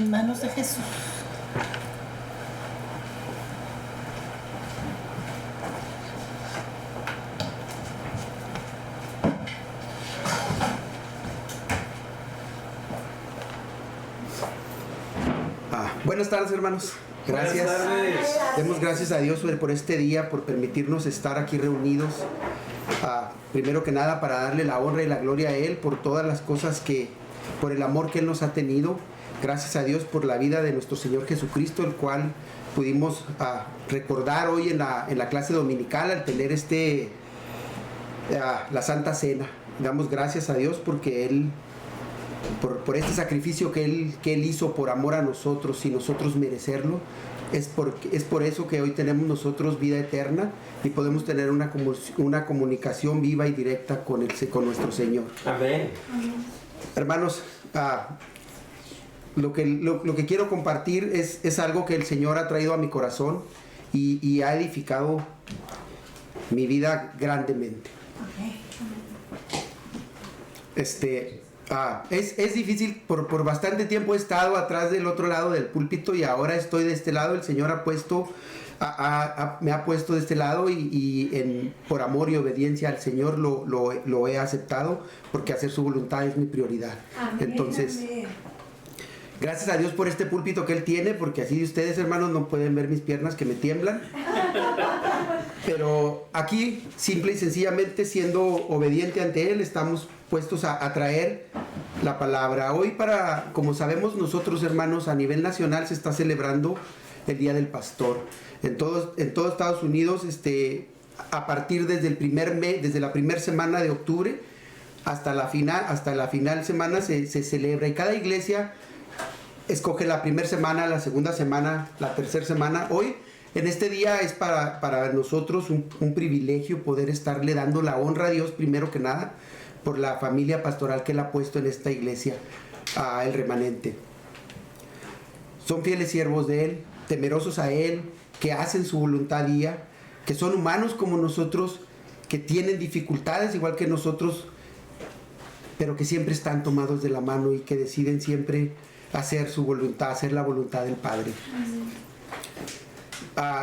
en manos de Jesús. Buenas tardes, hermanos. Gracias. Buenas tardes. Demos gracias a Dios por este día, por permitirnos estar aquí reunidos. Primero que nada, para darle la honra y la gloria a Él por todas las cosas por el amor que Él nos ha tenido. Gracias a Dios por la vida de nuestro Señor Jesucristo, el cual pudimos recordar hoy en la clase dominical al tener la Santa Cena. Damos gracias a Dios porque Él, por este sacrificio que él hizo por amor a nosotros, sin nosotros merecerlo. Es por eso que hoy tenemos nosotros vida eterna y podemos tener una comunicación viva y directa con nuestro Señor. Amén. Hermanos, lo que quiero compartir es algo que el Señor ha traído a mi corazón y ha edificado mi vida grandemente. Es difícil, por bastante tiempo he estado atrás del otro lado del púlpito y ahora estoy de este lado. El Señor me ha puesto de este lado y por amor y obediencia al Señor lo he aceptado, porque hacer su voluntad es mi prioridad. Amén, entonces, amén. Gracias a Dios por este púlpito que Él tiene, porque así ustedes, hermanos, no pueden ver mis piernas que me tiemblan. Pero aquí, simple y sencillamente, siendo obediente ante Él, estamos puestos a traer la palabra. Hoy, como sabemos nosotros, hermanos, a nivel nacional se está celebrando el Día del Pastor. En todo Estados Unidos, a partir desde la primera semana de octubre hasta la final semana se celebra, y cada iglesia escoge la primera semana, la segunda semana, la tercera semana. Hoy, en este día, es para nosotros un privilegio poder estarle dando la honra a Dios, primero que nada, por la familia pastoral que Él ha puesto en esta iglesia, el remanente. Son fieles siervos de Él, temerosos a Él, que hacen su voluntad día, que son humanos como nosotros, que tienen dificultades igual que nosotros, pero que siempre están tomados de la mano y que deciden siempre hacer su voluntad, hacer la voluntad del Padre.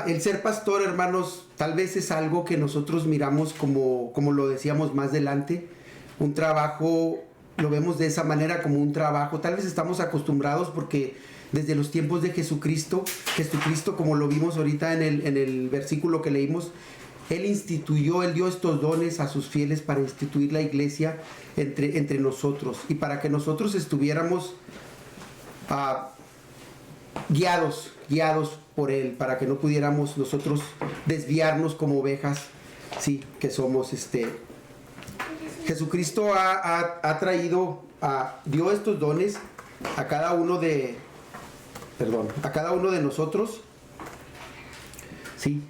El ser pastor, hermanos, tal vez es algo que nosotros miramos como lo decíamos más adelante, un trabajo, lo vemos de esa manera, como un trabajo. Tal vez estamos acostumbrados porque desde los tiempos de Jesucristo, como lo vimos ahorita en el versículo que leímos, Él dio estos dones a sus fieles para instituir la iglesia entre nosotros, y para que nosotros estuviéramos guiados por Él, para que no pudiéramos nosotros desviarnos como ovejas, sí, que somos. Jesucristo dio estos dones a cada uno de nosotros, sí,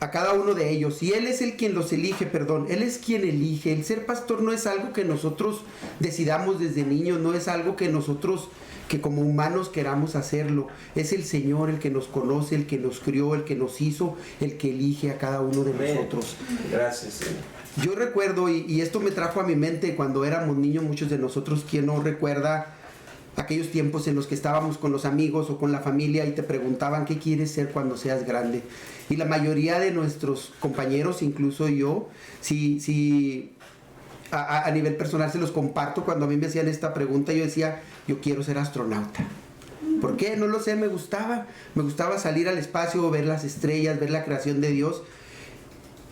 a cada uno de ellos, y Él es quien los elige, Él es quien elige. El ser pastor no es algo que nosotros decidamos desde niños, no es algo que nosotros, que como humanos queramos hacerlo. Es el Señor el que nos conoce, el que nos crió, el que nos hizo, el que elige a cada uno de nosotros. Gracias, Señor. Yo recuerdo, y esto me trajo a mi mente cuando éramos niños, muchos de nosotros, ¿quién no recuerda aquellos tiempos en los que estábamos con los amigos o con la familia y te preguntaban qué quieres ser cuando seas grande? Y la mayoría de nuestros compañeros, incluso yo, a nivel personal se los comparto, cuando a mí me hacían esta pregunta, yo decía, yo quiero ser astronauta. ¿Por qué? No lo sé, me gustaba salir al espacio, ver las estrellas, ver la creación de Dios.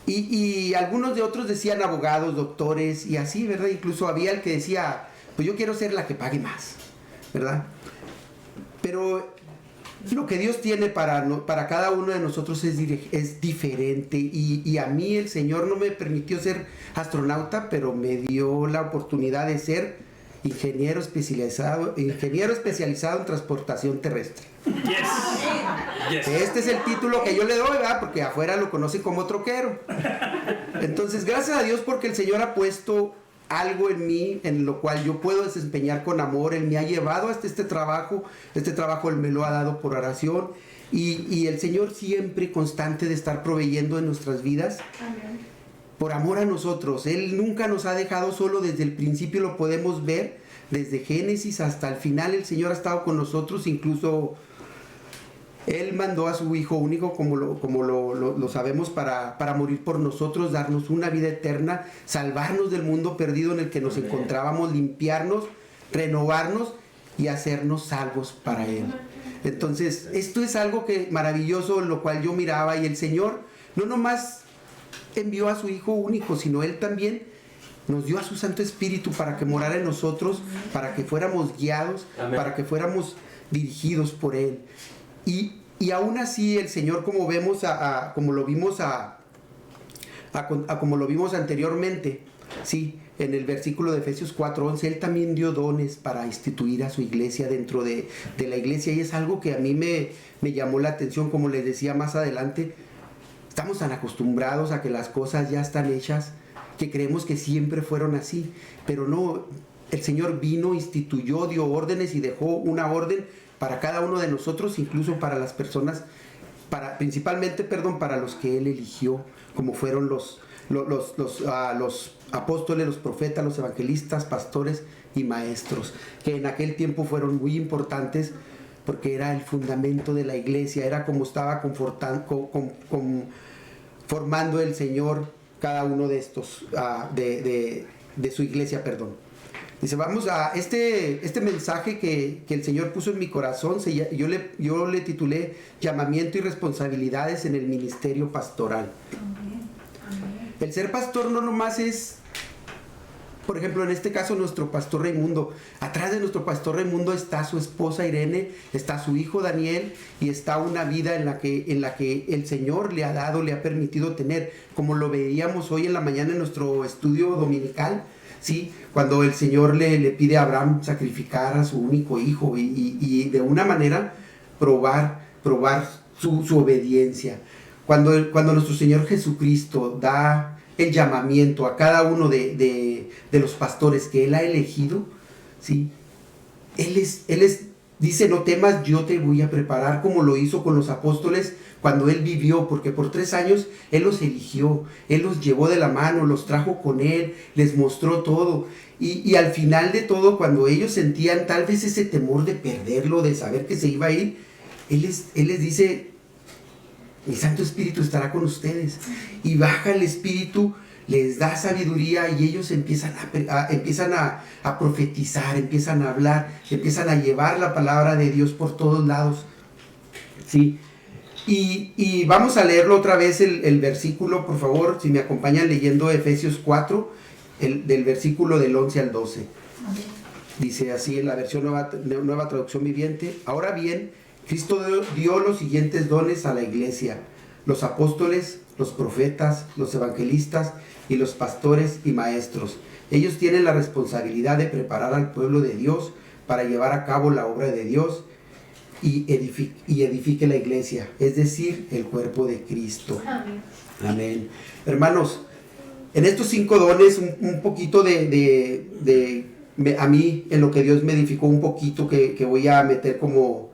Y algunos de otros decían abogados, doctores y así, ¿verdad? Incluso había el que decía, pues yo quiero ser la que pague más, ¿verdad? Pero lo que Dios tiene para cada uno de nosotros es diferente, y a mí el Señor no me permitió ser astronauta, pero me dio la oportunidad de ser ingeniero especializado en transportación terrestre. Yes. Este es el título que yo le doy, ¿verdad? Porque afuera lo conocen como troquero. Entonces, gracias a Dios, porque el Señor ha puesto algo en mí, en lo cual yo puedo desempeñar con amor. Él me ha llevado hasta este trabajo Él me lo ha dado por oración, y el Señor siempre constante de estar proveyendo en nuestras vidas. Amén. Por amor a nosotros. Él nunca nos ha dejado solo, desde el principio lo podemos ver. desde Génesis hasta el final el Señor ha estado con nosotros, incluso Él mandó a su Hijo único, como lo sabemos, para morir por nosotros, darnos una vida eterna, salvarnos del mundo perdido en el que nos encontrábamos, limpiarnos, renovarnos y hacernos salvos para Él. Entonces, esto es algo maravilloso, lo cual yo miraba, y el Señor no nomás envió a su Hijo único, sino Él también nos dio a su Santo Espíritu para que morara en nosotros, para que fuéramos guiados, Amén, para que fuéramos dirigidos por Él. Y aún así el Señor, como vemos como lo vimos como lo vimos anteriormente, sí, en el versículo de Efesios 4:11, Él también dio dones para instituir a su iglesia dentro de la iglesia, y es algo que a mí me llamó la atención. Como les decía más adelante, estamos tan acostumbrados a que las cosas ya están hechas, que creemos que siempre fueron así, pero no, el Señor vino, instituyó, dio órdenes y dejó una orden para cada uno de nosotros, incluso para las personas, principalmente para los que Él eligió, como fueron los apóstoles, los profetas, los evangelistas, pastores y maestros, que en aquel tiempo fueron muy importantes, porque era el fundamento de la iglesia, era como estaba formando el Señor cada uno de estos, de su iglesia, Dice, vamos a este mensaje que el Señor puso en mi corazón, yo le titulé Llamamiento y responsabilidades en el ministerio pastoral. El ser pastor no nomás es, por ejemplo, en este caso nuestro pastor Raimundo. Atrás de nuestro pastor Raimundo está su esposa Irene, está su hijo Daniel, y está una vida en la que el Señor le ha permitido tener, como lo veíamos hoy en la mañana en nuestro estudio dominical, ¿sí? Cuando el Señor le pide a Abraham sacrificar a su único hijo y de una manera probar su obediencia. Cuando nuestro Señor Jesucristo da el llamamiento a cada uno de los pastores que Él ha elegido, ¿sí? Él dice, no temas, yo te voy a preparar, como lo hizo con los apóstoles cuando Él vivió, porque por 3 años Él los eligió, Él los llevó de la mano, los trajo con Él, les mostró todo. Y al final de todo, cuando ellos sentían tal vez ese temor de perderlo, de saber que se iba a ir, Él les dice, mi Santo Espíritu estará con ustedes. Y baja el Espíritu, les da sabiduría, y ellos empiezan a profetizar, empiezan a hablar, empiezan a llevar la palabra de Dios por todos lados. ¿Sí? Y vamos a leerlo otra vez el versículo, por favor, si me acompañan leyendo Efesios 4, del versículo del 11 al 12. Dice así en la versión nueva traducción viviente: ahora bien, Cristo dio los siguientes dones a la iglesia: los apóstoles, los profetas, los evangelistas y los pastores y maestros. Ellos tienen la responsabilidad de preparar al pueblo de Dios para llevar a cabo la obra de Dios y edifique la iglesia, es decir, el cuerpo de Cristo. Amén. Amén. Hermanos, en estos 5 dones, un poquito a mí, en lo que Dios me edificó un poquito, que voy a meter como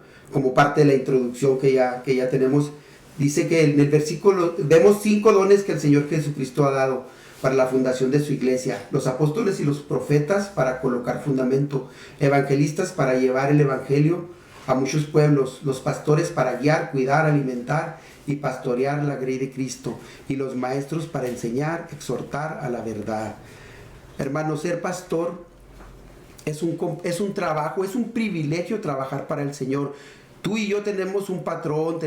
parte de la introducción que ya tenemos. Dice que en el versículo vemos 5 dones que el Señor Jesucristo ha dado para la fundación de su iglesia: los apóstoles y los profetas para colocar fundamento, evangelistas para llevar el evangelio a muchos pueblos, los pastores para guiar, cuidar, alimentar y pastorear la grey de Cristo, y los maestros para enseñar, exhortar a la verdad. Hermanos, ser pastor es un trabajo, es un privilegio trabajar para el Señor. Tú y yo tenemos un patrón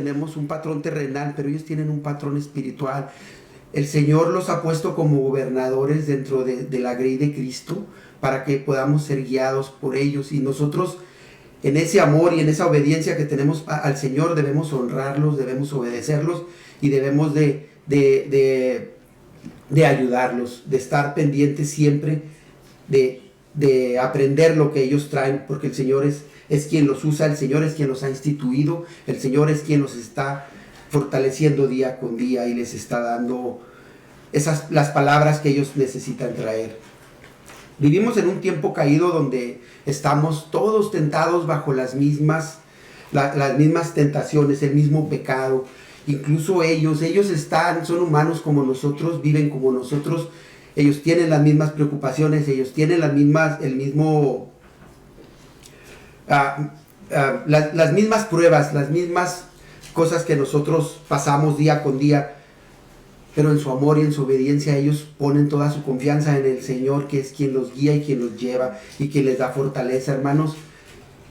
terrenal, pero ellos tienen un patrón espiritual. El Señor los ha puesto como gobernadores dentro de la grey de Cristo, para que podamos ser guiados por ellos, y nosotros, en ese amor y en esa obediencia que tenemos al Señor, debemos honrarlos, debemos obedecerlos, y debemos de ayudarlos, de estar pendientes siempre de aprender lo que ellos traen, porque el Señor es quien los usa, el Señor es quien los ha instituido, el Señor es quien los está fortaleciendo día con día y les está dando las palabras que ellos necesitan traer. Vivimos en un tiempo caído donde estamos todos tentados bajo las mismas tentaciones, el mismo pecado. Incluso ellos son humanos como nosotros, viven como nosotros, ellos tienen las mismas preocupaciones, ellos tienen el mismo las mismas pruebas, las mismas cosas que nosotros pasamos día con día, pero en su amor y en su obediencia ellos ponen toda su confianza en el Señor, que es quien los guía y quien los lleva y quien les da fortaleza, hermanos.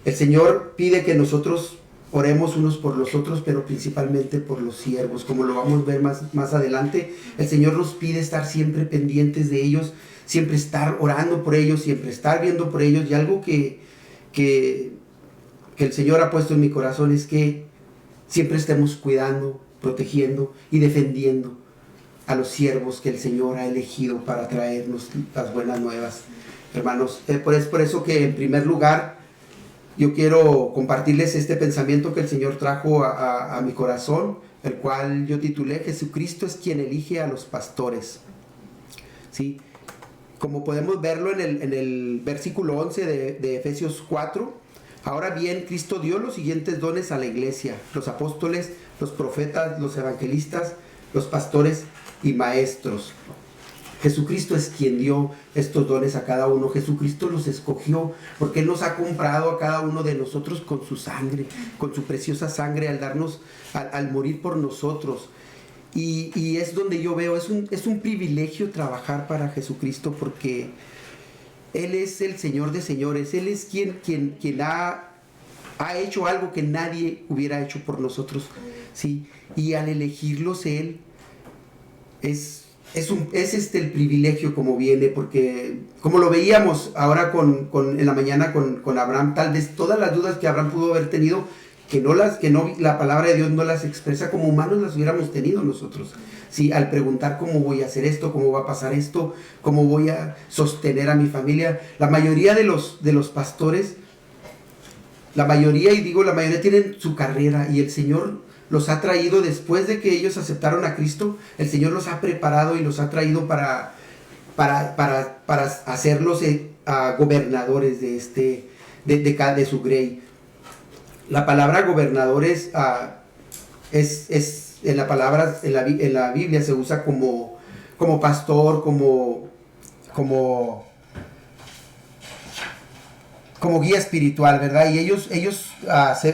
El Señor pide que nosotros oremos unos por los otros, pero principalmente por los siervos, como lo vamos a ver más adelante. El Señor nos pide estar siempre pendientes de ellos, siempre estar orando por ellos, siempre estar viendo por ellos. Y algo que el Señor ha puesto en mi corazón es que siempre estemos cuidando, protegiendo y defendiendo a los siervos que el Señor ha elegido para traernos las buenas nuevas, hermanos. Es por eso que en primer lugar yo quiero compartirles este pensamiento que el Señor trajo a mi corazón, el cual yo titulé Jesucristo es quien elige a los pastores. ¿Sí? Como podemos verlo en el versículo 11 de Efesios 4, ahora bien, Cristo dio los siguientes dones a la iglesia: los apóstoles, los profetas, los evangelistas, los pastores y maestros. Jesucristo es quien dio estos dones a cada uno. Jesucristo los escogió porque Él nos ha comprado a cada uno de nosotros con su sangre, con su preciosa sangre al morir por nosotros. Y es donde yo veo, es un privilegio trabajar para Jesucristo, porque Él es el Señor de señores. Él es quien ha hecho algo que nadie hubiera hecho por nosotros, ¿sí? Y al elegirlos Él es el privilegio como viene, porque como lo veíamos ahora en la mañana con Abraham, tal vez todas las dudas que Abraham pudo haber tenido, la palabra de Dios no las expresa, como humanos las hubiéramos tenido nosotros, ¿sí? Al preguntar cómo voy a hacer esto, cómo va a pasar esto, cómo voy a sostener a mi familia. La mayoría de los pastores, la mayoría tienen su carrera, y el Señor los ha traído después de que ellos aceptaron a Cristo. El Señor los ha preparado y los ha traído para hacerlos gobernadores de su grey. La palabra gobernadores es en la Biblia se usa como pastor, como guía espiritual, ¿verdad? Y ellos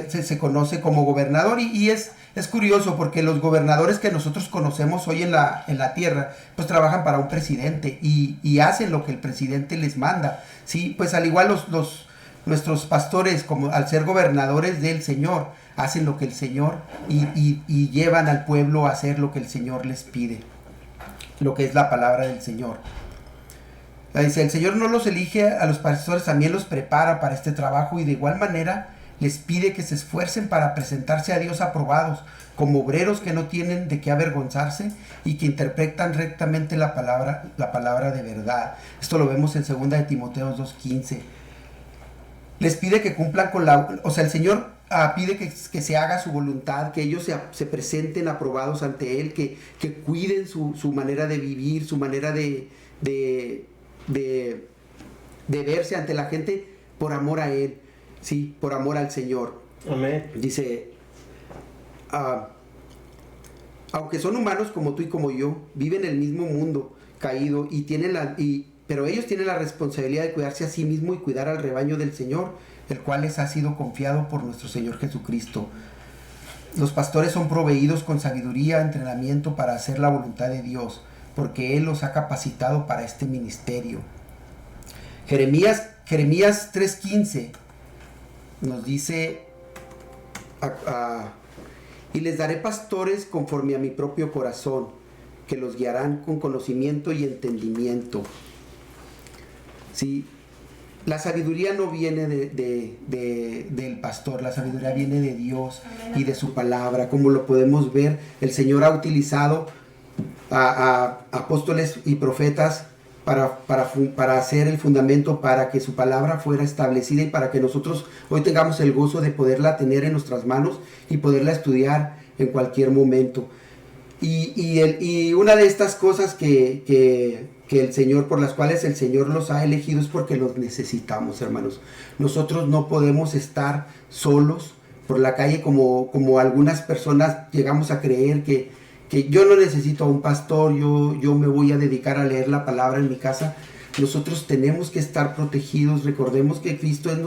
se conoce como gobernador, y es curioso porque los gobernadores que nosotros conocemos hoy en la tierra, pues trabajan para un presidente y hacen lo que el presidente les manda, ¿sí? Pues al igual nuestros pastores, como al ser gobernadores del Señor, hacen lo que el Señor y llevan al pueblo a hacer lo que el Señor les pide, lo que es la palabra del Señor. Dice, el Señor no los elige a los pastores, también los prepara para este trabajo, y de igual manera les pide que se esfuercen para presentarse a Dios aprobados, como obreros que no tienen de qué avergonzarse y que interpretan rectamente la palabra de verdad. Esto lo vemos en 2 de Timoteo 2:15. Les pide que cumplan el Señor pide que se haga su voluntad, que ellos se presenten aprobados ante Él, que cuiden su manera de vivir, su manera de verse ante la gente, por amor a Él, sí, por amor al Señor. Amén. Dice, aunque son humanos como tú y como yo, viven en el mismo mundo caído pero ellos tienen la responsabilidad de cuidarse a sí mismo y cuidar al rebaño del Señor, el cual les ha sido confiado por nuestro Señor Jesucristo. Los pastores son proveídos con sabiduría, entrenamiento para hacer la voluntad de Dios, porque Él los ha capacitado para este ministerio. Jeremías 3:15 nos dice, y les daré pastores conforme a mi propio corazón, que los guiarán con conocimiento y entendimiento. Sí, la sabiduría no viene del pastor, la sabiduría viene de Dios y de su palabra. Como lo podemos ver, el Señor ha utilizado a apóstoles y profetas para hacer el fundamento, para que su palabra fuera establecida y para que nosotros hoy tengamos el gozo de poderla tener en nuestras manos y poderla estudiar en cualquier momento. Y una de estas cosas que el Señor, por las cuales el Señor los ha elegido, es porque los necesitamos, hermanos. Nosotros no podemos estar solos por la calle como algunas personas llegamos a creer que yo no necesito a un pastor, yo me voy a dedicar a leer la palabra en mi casa. nosotros tenemos que estar protegidos. Recordemos que Cristo es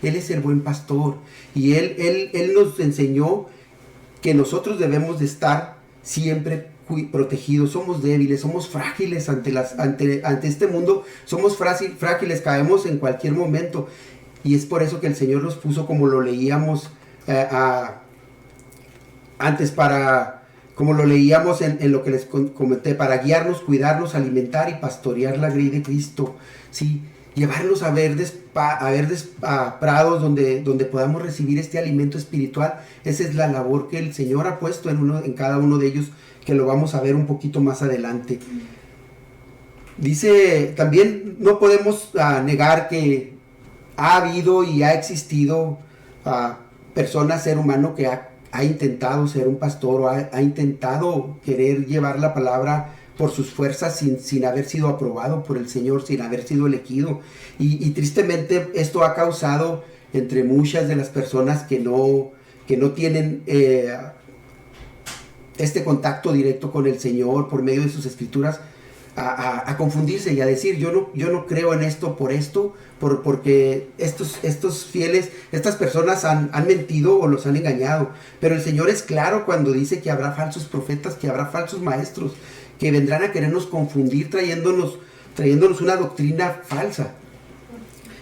Él es el buen pastor, y Él nos enseñó que nosotros debemos de estar siempre protegidos. Somos débiles, somos frágiles ante este mundo, somos frágiles, caemos en cualquier momento, y es por eso que el Señor nos puso, como lo leíamos antes, como lo leíamos en lo que les comenté, para guiarnos, cuidarnos, alimentar y pastorear la grey de Cristo, ¿sí? Llevarnos a verdes prados donde podamos recibir este alimento espiritual. Esa es la labor que el Señor ha puesto en cada uno de ellos, que lo vamos a ver un poquito más adelante. Dice, también no podemos negar que ha habido y ha existido personas, ser humano, que ha intentado ser un pastor, o ha intentado querer llevar la palabra por sus fuerzas sin haber sido aprobado por el Señor, sin haber sido elegido. Y tristemente esto ha causado entre muchas de las personas que no tienen este contacto directo con el Señor por medio de sus escrituras, a confundirse y a decir, yo no creo en esto porque estos fieles, estas personas han mentido o los han engañado. Pero el Señor es claro cuando dice que habrá falsos profetas, que habrá falsos maestros, que vendrán a querernos confundir trayéndonos una doctrina falsa.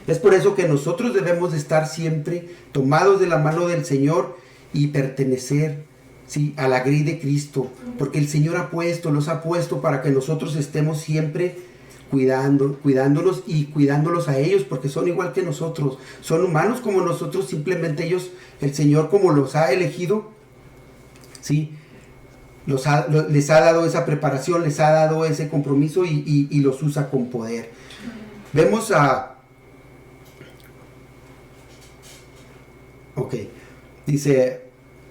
Es por eso que nosotros debemos de estar siempre tomados de la mano del Señor y pertenecer, ¿sí?, a la grey de Cristo, porque el Señor los ha puesto para que nosotros estemos siempre cuidándonos y cuidándolos a ellos, porque son igual que nosotros, son humanos como nosotros. Simplemente ellos, el Señor, como los ha elegido, ¿sí?, les ha dado esa preparación, les ha dado ese compromiso y los usa con poder. Vemos dice,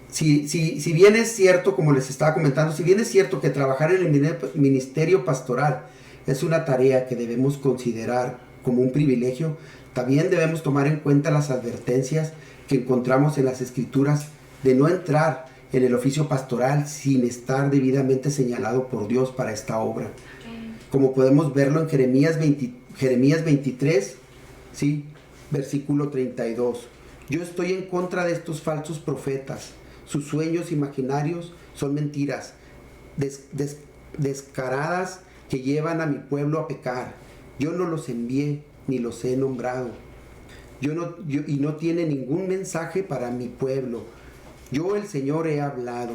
si bien es cierto, como les estaba comentando, si bien es cierto que trabajar en el ministerio pastoral es una tarea que debemos considerar como un privilegio, también debemos tomar en cuenta las advertencias que encontramos en las Escrituras de no entrar en el oficio pastoral sin estar debidamente señalado por Dios para esta obra. Como podemos verlo en Jeremías 23, ¿sí?, versículo 32. Yo estoy en contra de estos falsos profetas. Sus sueños imaginarios son mentiras descaradas que llevan a mi pueblo a pecar. Yo no los envié ni los he nombrado. Y no tiene ningún mensaje para mi pueblo. Yo, el Señor, he hablado.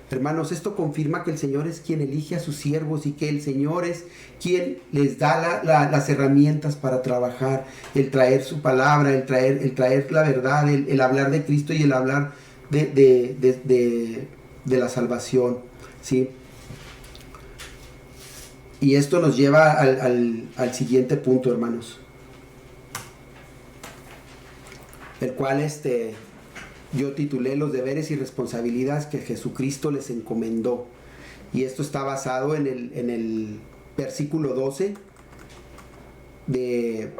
Hermanos, esto confirma que el Señor es quien elige a sus siervos y que el Señor es quien les da las herramientas para trabajar, el traer su palabra, el traer la verdad, el hablar de Cristo y el hablar de la salvación, ¿sí? Y esto nos lleva al siguiente punto, hermanos, el cual yo titulé los deberes y responsabilidades que Jesucristo les encomendó. Y esto está basado en el versículo 12 de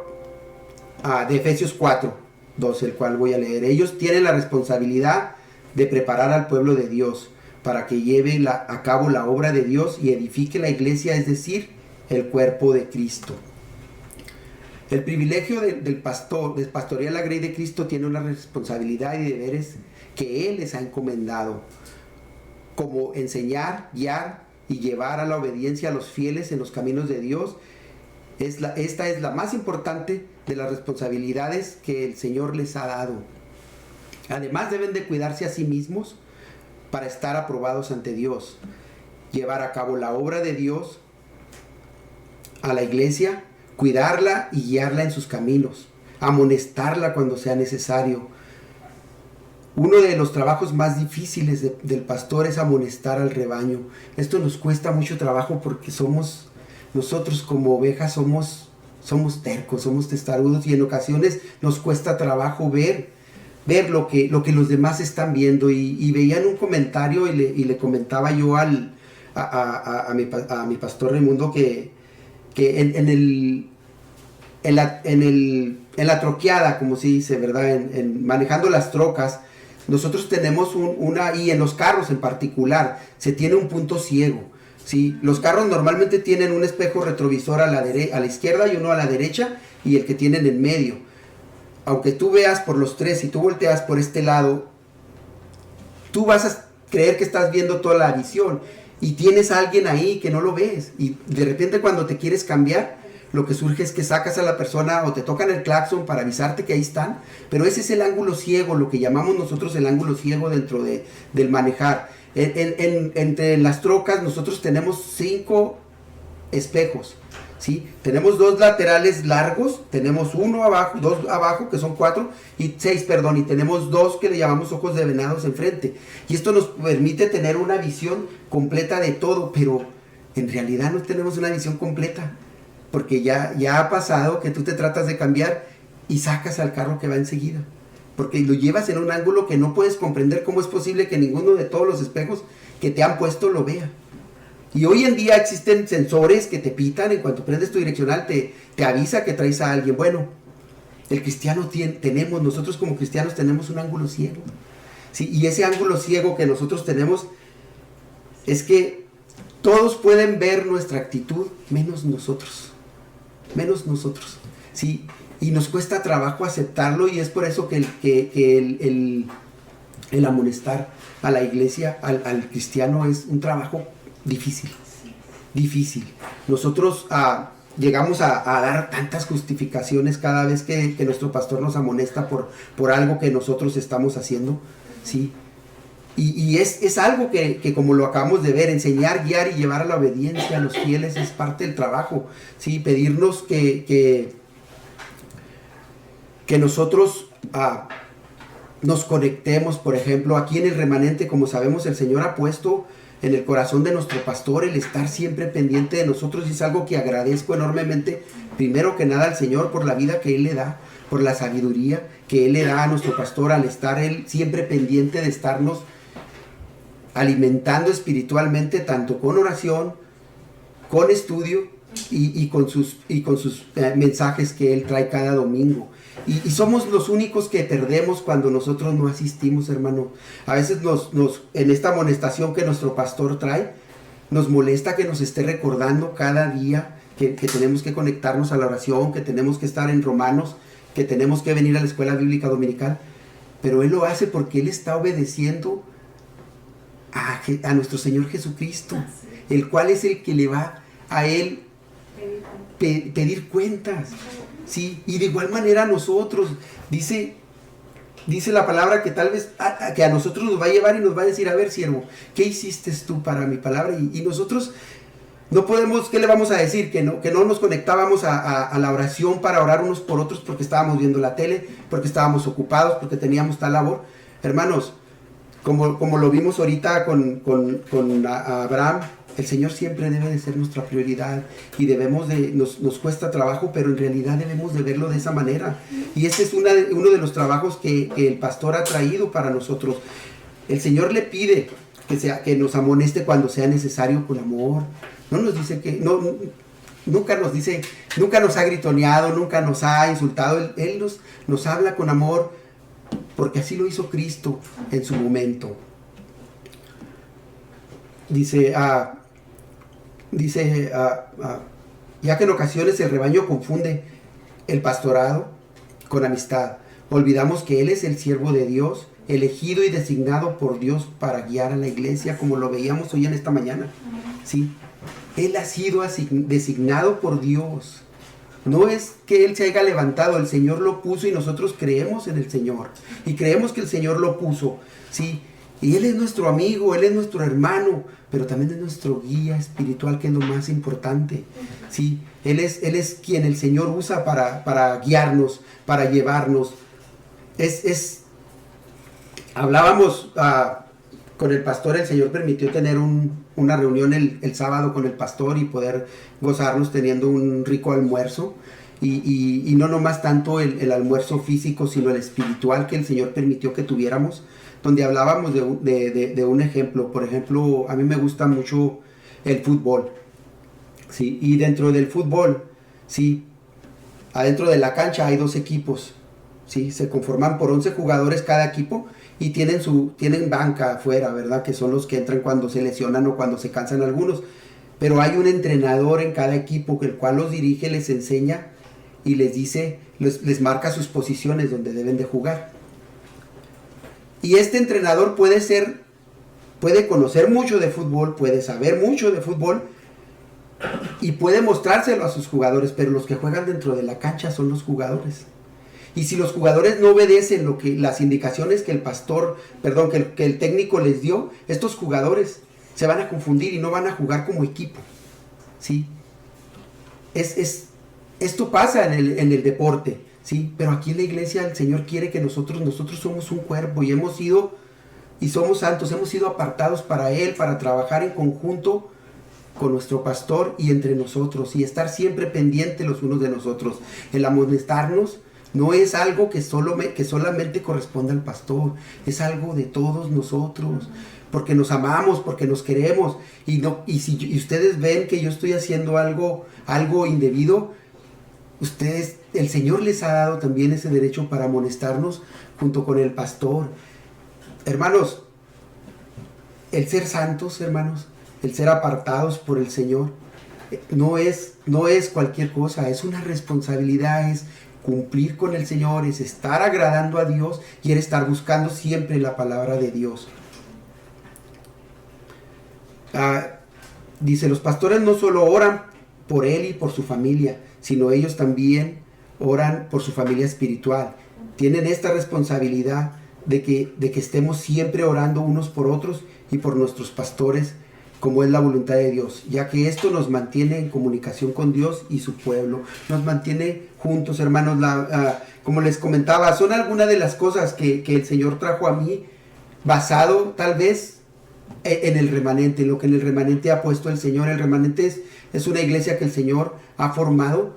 Efesios 4:12, el cual voy a leer. Ellos tienen la responsabilidad de preparar al pueblo de Dios para que lleve a cabo la obra de Dios y edifique la iglesia, es decir, el cuerpo de Cristo. El privilegio del pastor, de pastorear la grey de Cristo, tiene una responsabilidad y deberes que Él les ha encomendado, como enseñar, guiar y llevar a la obediencia a los fieles en los caminos de Dios. Esta es la más importante de las responsabilidades que el Señor les ha dado. Además, deben de cuidarse a sí mismos para estar aprobados ante Dios, llevar a cabo la obra de Dios a la iglesia, cuidarla y guiarla en sus caminos, amonestarla cuando sea necesario. Uno de los trabajos más difíciles del pastor es amonestar al rebaño. Esto nos cuesta mucho trabajo porque nosotros como ovejas somos tercos, somos testarudos, y en ocasiones nos cuesta trabajo ver lo que los demás están viendo. Y veía en un comentario y le comentaba yo a mi pastor Raimundo que en la troqueada, como se dice, ¿verdad? En manejando las trocas, nosotros tenemos y en los carros en particular, se tiene un punto ciego. ¿sí? Los carros normalmente tienen un espejo retrovisor a la izquierda y uno a la derecha, y el que tienen en medio. Aunque tú veas por los tres y tú volteas por este lado, tú vas a creer que estás viendo toda la visión y tienes a alguien ahí que no lo ves, y de repente cuando te quieres cambiar, lo que surge es que sacas a la persona o te tocan el claxon para avisarte que ahí están, pero ese es el ángulo ciego, lo que llamamos nosotros el ángulo ciego dentro del manejar. Entre las trocas nosotros tenemos 5 espejos, ¿sí? Tenemos 2 laterales largos, tenemos 1 abajo, 2 abajo, que son 4, y 6, perdón, y tenemos 2 que le llamamos ojos de venados enfrente. Y esto nos permite tener una visión completa de todo, pero en realidad no tenemos una visión completa, porque ya ha pasado que tú te tratas de cambiar y sacas al carro que va enseguida, porque lo llevas en un ángulo que no puedes comprender cómo es posible que ninguno de todos los espejos que te han puesto lo vea. Y hoy en día existen sensores que te pitan, en cuanto prendes tu direccional te avisa que traes a alguien. Bueno, el cristiano nosotros como cristianos tenemos un ángulo ciego, ¿sí? Y ese ángulo ciego que nosotros tenemos es que todos pueden ver nuestra actitud menos nosotros, ¿sí? Y nos cuesta trabajo aceptarlo, y es por eso que el amonestar a la iglesia, al cristiano, es un trabajo difícil. Nosotros llegamos a dar tantas justificaciones cada vez que nuestro pastor nos amonesta por algo que nosotros estamos haciendo, ¿sí? Y es algo que como lo acabamos de ver, enseñar, guiar y llevar a la obediencia a los fieles es parte del trabajo, ¿sí? Pedirnos que nosotros nos conectemos. Por ejemplo, aquí en el remanente, como sabemos, el Señor ha puesto en el corazón de nuestro pastor el estar siempre pendiente de nosotros, y es algo que agradezco enormemente, primero que nada al Señor por la vida que Él le da, por la sabiduría que Él le da a nuestro pastor, al estar Él siempre pendiente de estarnos alimentando espiritualmente, tanto con oración, con estudio y con sus mensajes que Él trae cada domingo. Y somos los únicos que perdemos cuando nosotros no asistimos, hermano. A veces en esta amonestación que nuestro pastor trae, nos molesta que nos esté recordando cada día que tenemos que conectarnos a la oración, que tenemos que estar en Romanos, que tenemos que venir a la escuela bíblica dominical. Pero Él lo hace porque Él está obedeciendo a nuestro Señor Jesucristo, el cual es el que le va a Él pedir cuentas, ¿sí? Y de igual manera a nosotros, dice la palabra que tal vez que a nosotros nos va a llevar y nos va a decir: a ver, siervo, ¿qué hiciste tú para mi palabra? Y nosotros no podemos, ¿qué le vamos a decir? Que no nos conectábamos a la oración para orar unos por otros porque estábamos viendo la tele, porque estábamos ocupados, porque teníamos tal labor. Hermanos, como lo vimos ahorita con Abraham, el Señor siempre debe de ser nuestra prioridad, y nos cuesta trabajo, pero en realidad debemos de verlo de esa manera. Y ese es uno de los trabajos que el pastor ha traído para nosotros. El Señor le pide que nos amoneste cuando sea necesario, con amor. No nos dice nunca nos ha gritoneado, nunca nos ha insultado. Él nos habla con amor, porque así lo hizo Cristo en su momento. Dice, ya que en ocasiones el rebaño confunde el pastorado con amistad, olvidamos que Él es el siervo de Dios, elegido y designado por Dios para guiar a la iglesia, como lo veíamos hoy en esta mañana, ¿sí? Él ha sido designado por Dios. No es que Él se haya levantado, el Señor lo puso, y nosotros creemos en el Señor y creemos que el Señor lo puso, ¿sí? Y Él es nuestro amigo, Él es nuestro hermano, pero también es nuestro guía espiritual, que es lo más importante, ¿sí? Él es quien el Señor usa para guiarnos, para llevarnos. Hablábamos con el pastor, el Señor permitió tener una reunión el sábado con el pastor y poder gozarnos teniendo un rico almuerzo, y no nomás tanto el almuerzo físico, sino el espiritual que el Señor permitió que tuviéramos, donde hablábamos de un ejemplo. Por ejemplo, a mí me gusta mucho el fútbol, ¿sí? Y dentro del fútbol, ¿sí? Adentro de la cancha hay 2 equipos, ¿sí? Se conforman por 11 jugadores cada equipo, y tienen banca afuera, ¿verdad? Que son los que entran cuando se lesionan o cuando se cansan algunos. pero hay un entrenador en cada equipo, el cual los dirige, les enseña y les dice, les marca sus posiciones donde deben de jugar. Y este entrenador puede conocer mucho de fútbol, puede saber mucho de fútbol y puede mostrárselo a sus jugadores, pero los que juegan dentro de la cancha son los jugadores. Y si los jugadores no obedecen las indicaciones que el técnico les dio, estos jugadores se van a confundir y no van a jugar como equipo. ¿Sí? Esto pasa en el deporte, ¿sí? Pero aquí en la iglesia el Señor quiere que nosotros somos un cuerpo y somos santos, hemos sido apartados para Él, para trabajar en conjunto con nuestro pastor y entre nosotros, y estar siempre pendientes los unos de nosotros. El amonestarnos no es algo que solamente corresponde al pastor, es algo de todos nosotros, porque nos amamos, porque nos queremos, y si ustedes ven que yo estoy haciendo algo indebido, el Señor les ha dado también ese derecho para amonestarnos junto con el pastor. Hermanos, el ser santos, hermanos, el ser apartados por el Señor, no es cualquier cosa, es una responsabilidad, es cumplir con el Señor, es estar agradando a Dios y es estar buscando siempre la palabra de Dios. Dice, los pastores no solo oran por él y por su familia, sino ellos también oran por su familia espiritual. Tienen esta responsabilidad de que estemos siempre orando unos por otros y por nuestros pastores, como es la voluntad de Dios, ya que esto nos mantiene en comunicación con Dios y su pueblo, nos mantiene juntos, hermanos. Como les comentaba, son algunas de las cosas que el Señor trajo a mí, basado tal vez en el remanente, en lo que en el remanente ha puesto el Señor. El remanente es una iglesia que el Señor ha formado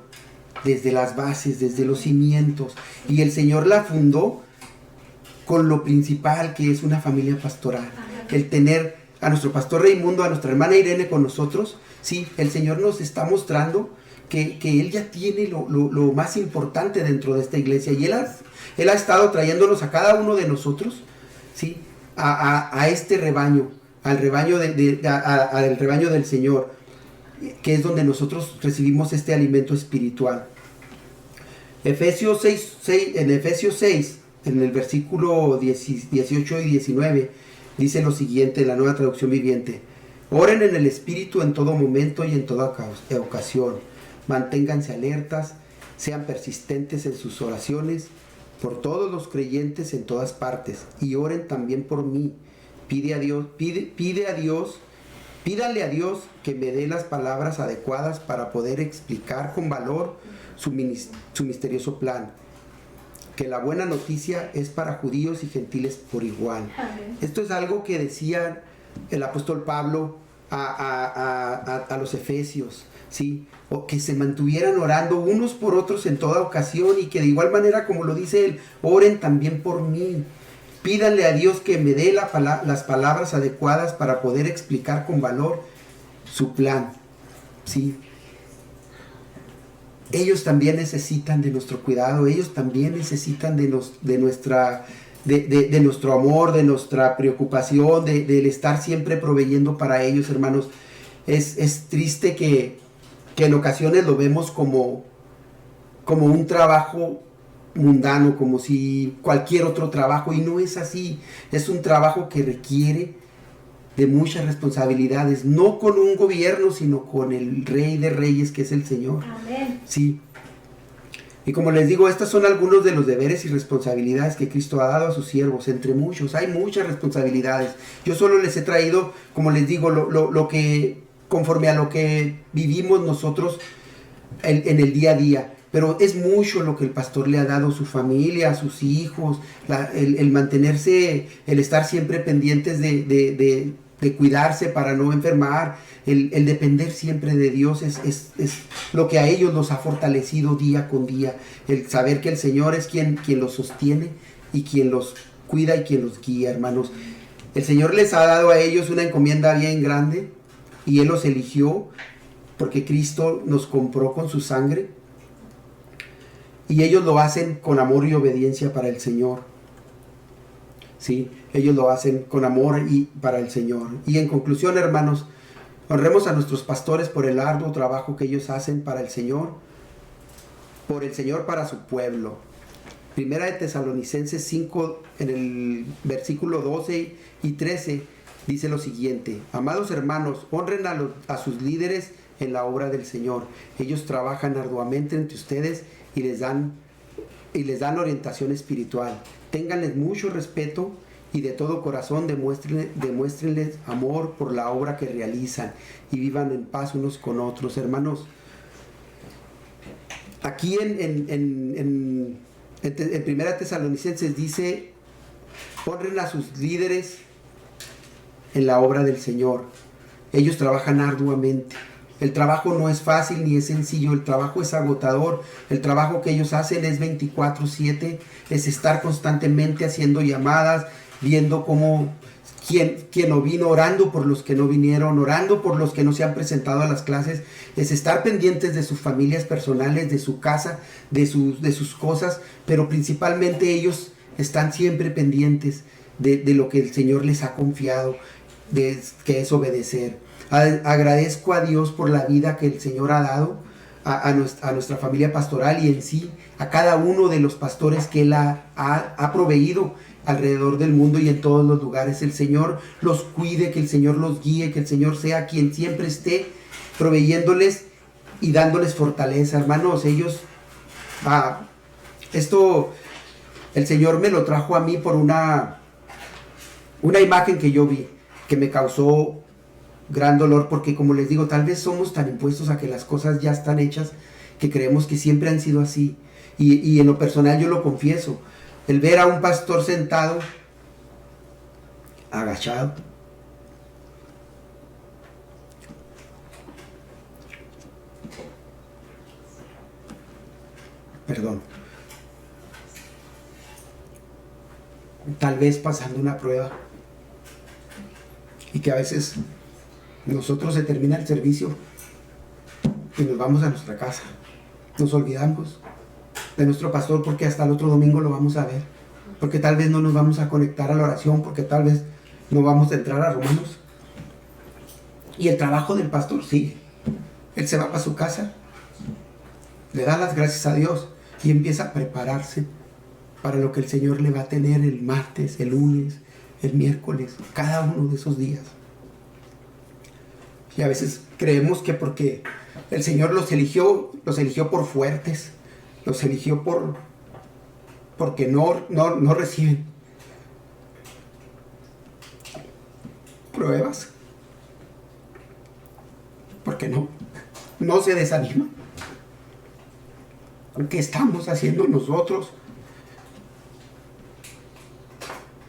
desde las bases, desde los cimientos, y el Señor la fundó con lo principal, que es una familia pastoral. El tener a nuestro pastor Raimundo, a nuestra hermana Irene con nosotros, sí, el Señor nos está mostrando que Él ya tiene lo más importante dentro de esta iglesia, y Él ha estado trayéndonos a cada uno de nosotros, sí, a este rebaño, al rebaño del Señor, que es donde nosotros recibimos este alimento espiritual. En Efesios 6, en el versículo 18 y 19, dice lo siguiente en la Nueva Traducción Viviente: oren en el Espíritu en todo momento y en toda ocasión. Manténganse alertas, sean persistentes en sus oraciones por todos los creyentes en todas partes, y oren también por mí. Pídanle a Dios que me dé las palabras adecuadas para poder explicar con valor su misterioso plan, que la buena noticia es para judíos y gentiles por igual. Amén. Esto es algo que decía el apóstol Pablo a los efesios, ¿sí? O que se mantuvieran orando unos por otros en toda ocasión, y que de igual manera, como lo dice él, oren también por mí. Pídanle a Dios que me dé las palabras adecuadas para poder explicar con valor su plan, ¿sí? Ellos también necesitan de nuestro cuidado, ellos también necesitan de nuestro amor, de nuestra preocupación, del estar siempre proveyendo para ellos, hermanos. Es triste que en ocasiones lo vemos como un trabajo mundano, como si cualquier otro trabajo, y no es así. Es un trabajo que requiere de muchas responsabilidades, no con un gobierno, sino con el Rey de Reyes, que es el Señor. Amén. Sí. Y como les digo, estos son algunos de los deberes y responsabilidades que Cristo ha dado a sus siervos, entre muchos. Hay muchas responsabilidades. Yo solo les he traído, como les digo, lo que, conforme a lo que vivimos nosotros en el día a día. Pero es mucho lo que el pastor le ha dado a su familia, a sus hijos, el mantenerse, el estar siempre pendientes de cuidarse para no enfermar, el depender siempre de Dios es lo que a ellos los ha fortalecido día con día. El saber que el Señor es quien los sostiene y quien los cuida y quien los guía, hermanos. El Señor les ha dado a ellos una encomienda bien grande, y Él los eligió porque Cristo nos compró con su sangre. Y ellos lo hacen con amor y obediencia para el Señor. Sí, ellos lo hacen con amor y para el Señor. Y en conclusión, hermanos, Honremos a nuestros pastores por el arduo trabajo que ellos hacen para el Señor, para su pueblo. Primera de Tesalonicenses 5, en el versículo 12 y 13, dice lo siguiente: amados hermanos, honren a sus líderes en la obra del Señor. Ellos trabajan arduamente entre ustedes y les dan orientación espiritual. Ténganles mucho respeto y de todo corazón demuéstrenles amor por la obra que realizan y vivan en paz unos con otros. Hermanos, aquí en Primera Tesalonicenses dice: honren a sus líderes en la obra del Señor. Ellos trabajan arduamente. El trabajo no es fácil ni es sencillo, el trabajo es agotador. El trabajo que ellos hacen es 24/7, es estar constantemente haciendo llamadas, viendo cómo quien no vino, orando por los que no vinieron, orando por los que no se han presentado a las clases, es estar pendientes de sus familias personales, de su casa, de sus cosas, pero principalmente ellos están siempre pendientes de lo que el Señor les ha confiado, que es obedecer. Agradezco a Dios por la vida que el Señor ha dado a nuestra familia pastoral y en sí a cada uno de los pastores que Él ha proveído alrededor del mundo y en todos los lugares. El Señor los cuide, que el Señor los guíe, que el Señor sea quien siempre esté proveyéndoles y dándoles fortaleza. Hermanos, ellos, esto el Señor me lo trajo a mí por una imagen que yo vi, que me causó gran dolor, porque como les digo, tal vez somos tan impuestos a que las cosas ya están hechas, que creemos que siempre han sido así, y en lo personal yo lo confieso, el ver a un pastor sentado, agachado, tal vez pasando una prueba, y que a veces nosotros se termina el servicio y nos vamos a nuestra casa, nos olvidamos de nuestro pastor porque hasta el otro domingo lo vamos a ver, porque tal vez no nos vamos a conectar a la oración, porque tal vez no vamos a entrar a Romanos. Y el trabajo del pastor sigue. Él se va para su casa, le da las gracias a Dios y empieza a prepararse para lo que el Señor le va a tener el martes, el lunes, el miércoles, cada uno de esos días. Y a veces creemos que porque el Señor los eligió por fuertes, los eligió porque no reciben pruebas, porque no se desaniman. ¿Qué estamos haciendo nosotros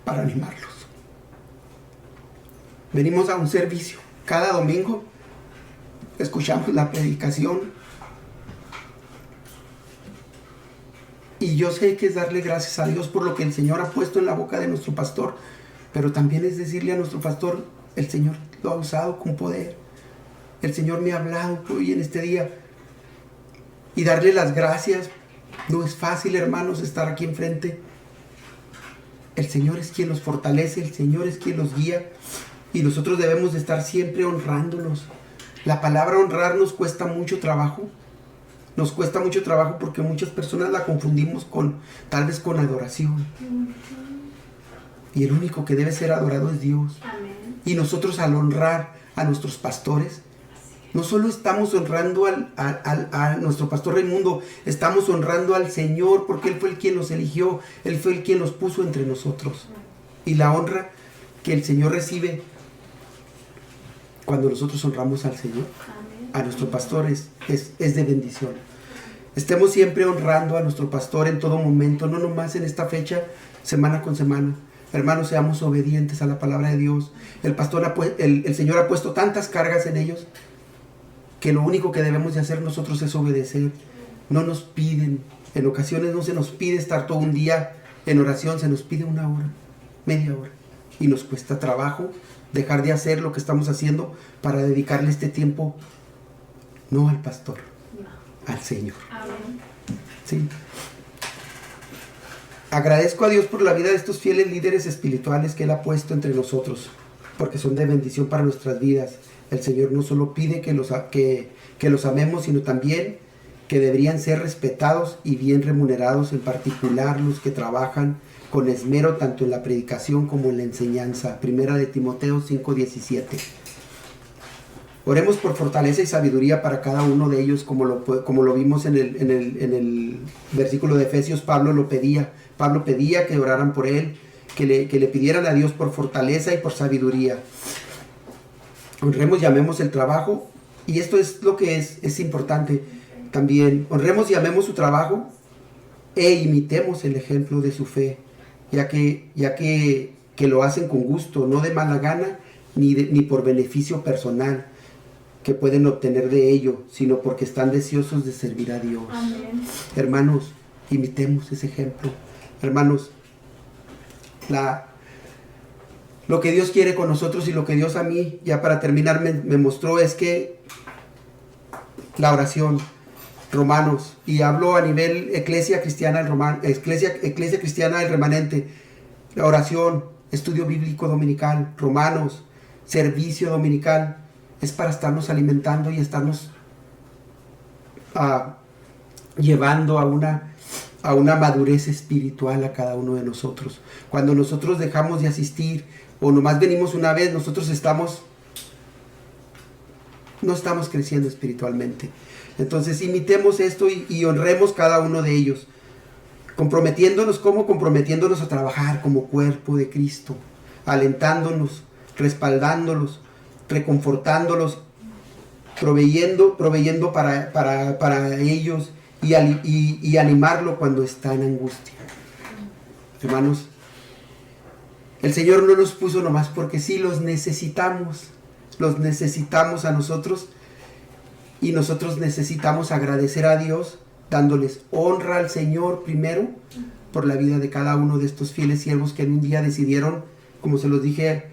para animarlos? Venimos a un servicio cada domingo, escuchamos la predicación y yo sé que es darle gracias a Dios por lo que el Señor ha puesto en la boca de nuestro pastor, pero también es decirle a nuestro pastor: el Señor lo ha usado con poder, el Señor me ha hablado hoy en este día, y darle las gracias. No es fácil, hermanos, estar aquí enfrente. El Señor es quien los fortalece, el Señor es quien los guía, y nosotros debemos de estar siempre honrándolos. La palabra honrar nos cuesta mucho trabajo. Nos cuesta mucho trabajo porque muchas personas la confundimos tal vez con adoración. Y el único que debe ser adorado es Dios. Amén. Y nosotros, al honrar a nuestros pastores, no solo estamos honrando a nuestro pastor Raimundo, estamos honrando al Señor, porque Él fue el quien los eligió, Él fue el quien los puso entre nosotros. Y la honra que el Señor recibe cuando nosotros honramos al Señor, a nuestro pastor, es de bendición. Estemos siempre honrando a nuestro pastor en todo momento, no nomás en esta fecha, semana con semana. Hermanos, seamos obedientes a la palabra de Dios. El Señor ha puesto tantas cargas en ellos que lo único que debemos de hacer nosotros es obedecer. No nos piden, en ocasiones no se nos pide estar todo un día en oración, se nos pide una hora, media hora. Y nos cuesta trabajo dejar de hacer lo que estamos haciendo para dedicarle este tiempo, no al pastor, al Señor. Amén. Sí. Agradezco a Dios por la vida de estos fieles líderes espirituales que Él ha puesto entre nosotros. porque son de bendición para nuestras vidas. El Señor no solo pide que los amemos, sino también que deberían ser respetados y bien remunerados, en particular los que trabajan con esmero tanto en la predicación como en la enseñanza. Primera de Timoteo 5:17. Oremos por fortaleza y sabiduría para cada uno de ellos, como lo vimos en el versículo de Efesios. Pablo pedía que oraran por él, que le pidieran a Dios por fortaleza y por sabiduría. Honremos y amemos el trabajo, y esto es lo que es importante también. Honremos y amemos su trabajo e imitemos el ejemplo de su fe, ya que lo hacen con gusto, no de mala gana, ni por beneficio personal que pueden obtener de ello, sino porque están deseosos de servir a Dios. Amén. Hermanos, imitemos ese ejemplo. Hermanos, lo que Dios quiere con nosotros y lo que Dios a mí, ya para terminar, me mostró es que la oración, Romanos, y hablo a nivel Iglesia Cristiana del Remanente, la oración, estudio bíblico dominical, Romanos, servicio dominical, es para estarnos alimentando y estarnos llevando a una madurez espiritual a cada uno de nosotros. Cuando nosotros dejamos de asistir o nomás venimos una vez, nosotros no estamos creciendo espiritualmente. Entonces imitemos esto y honremos cada uno de ellos, comprometiéndonos a trabajar como cuerpo de Cristo, alentándonos, respaldándolos, reconfortándolos, proveyendo para ellos y animarlo cuando está en angustia. Hermanos, el Señor no los puso nomás porque sí, los necesitamos a nosotros, y nosotros necesitamos agradecer a Dios, dándoles honra al Señor primero por la vida de cada uno de estos fieles siervos que en un día decidieron, como se los dije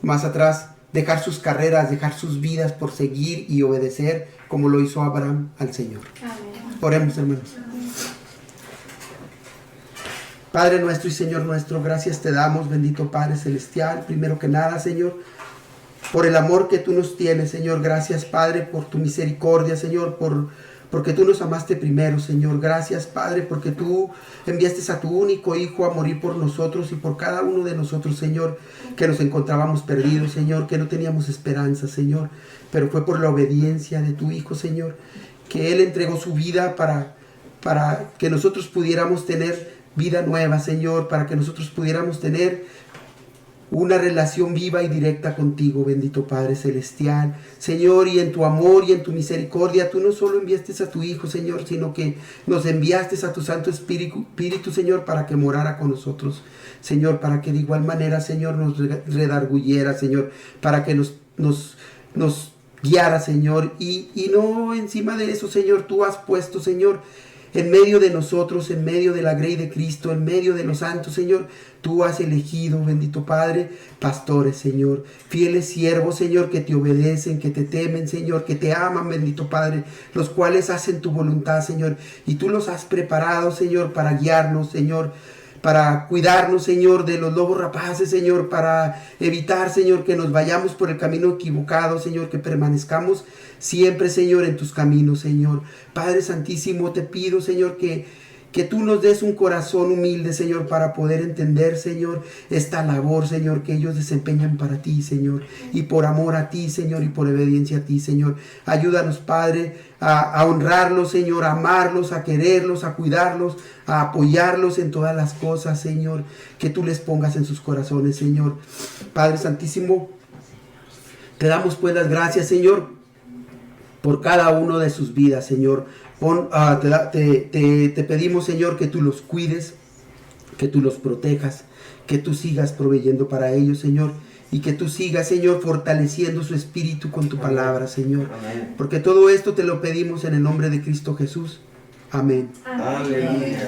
más atrás, dejar sus carreras, dejar sus vidas por seguir y obedecer, como lo hizo Abraham al Señor. Amén. Oremos, hermanos. Padre nuestro y Señor nuestro, gracias te damos, bendito Padre Celestial, primero que nada, Señor, por el amor que tú nos tienes, Señor. Gracias, Padre, por tu misericordia, Señor, porque tú nos amaste primero, Señor. Gracias, Padre, porque tú enviaste a tu único Hijo a morir por nosotros y por cada uno de nosotros, Señor, que nos encontrábamos perdidos, Señor, que no teníamos esperanza, Señor, pero fue por la obediencia de tu Hijo, Señor, que Él entregó su vida para que nosotros pudiéramos tener vida nueva, Señor, para que nosotros pudiéramos tener una relación viva y directa contigo, bendito Padre Celestial. Señor, y en tu amor y en tu misericordia, tú no solo enviaste a tu Hijo, Señor, sino que nos enviaste a tu Santo Espíritu, Señor, para que morara con nosotros, Señor, para que de igual manera, Señor, nos redarguyera, Señor, para que nos guiara, Señor, y no encima de eso, Señor, tú has puesto, Señor, en medio de nosotros, en medio de la grey de Cristo, en medio de los santos, Señor, tú has elegido, bendito Padre, pastores, Señor, fieles siervos, Señor, que te obedecen, que te temen, Señor, que te aman, bendito Padre, los cuales hacen tu voluntad, Señor, y tú los has preparado, Señor, para guiarnos, Señor, para cuidarnos, Señor, de los lobos rapaces, Señor, para evitar, Señor, que nos vayamos por el camino equivocado, Señor, que permanezcamos siempre, Señor, en tus caminos, Señor. Padre Santísimo, te pido, Señor, que tú nos des un corazón humilde, Señor, para poder entender, Señor, esta labor, Señor, que ellos desempeñan para ti, Señor, y por amor a ti, Señor, y por obediencia a ti, Señor. Ayúdanos, Padre, a honrarlos, Señor, a amarlos, a quererlos, a cuidarlos, a apoyarlos en todas las cosas, Señor, que tú les pongas en sus corazones, Señor. Padre Santísimo, te damos pues las gracias, Señor, por cada uno de sus vidas, Señor. Te pedimos, Señor, que tú los cuides, que tú los protejas, que tú sigas proveyendo para ellos, Señor, y que tú sigas, Señor, fortaleciendo su espíritu con tu palabra, Señor. Amén. Porque todo esto te lo pedimos en el nombre de Cristo Jesús. Amén. Amén.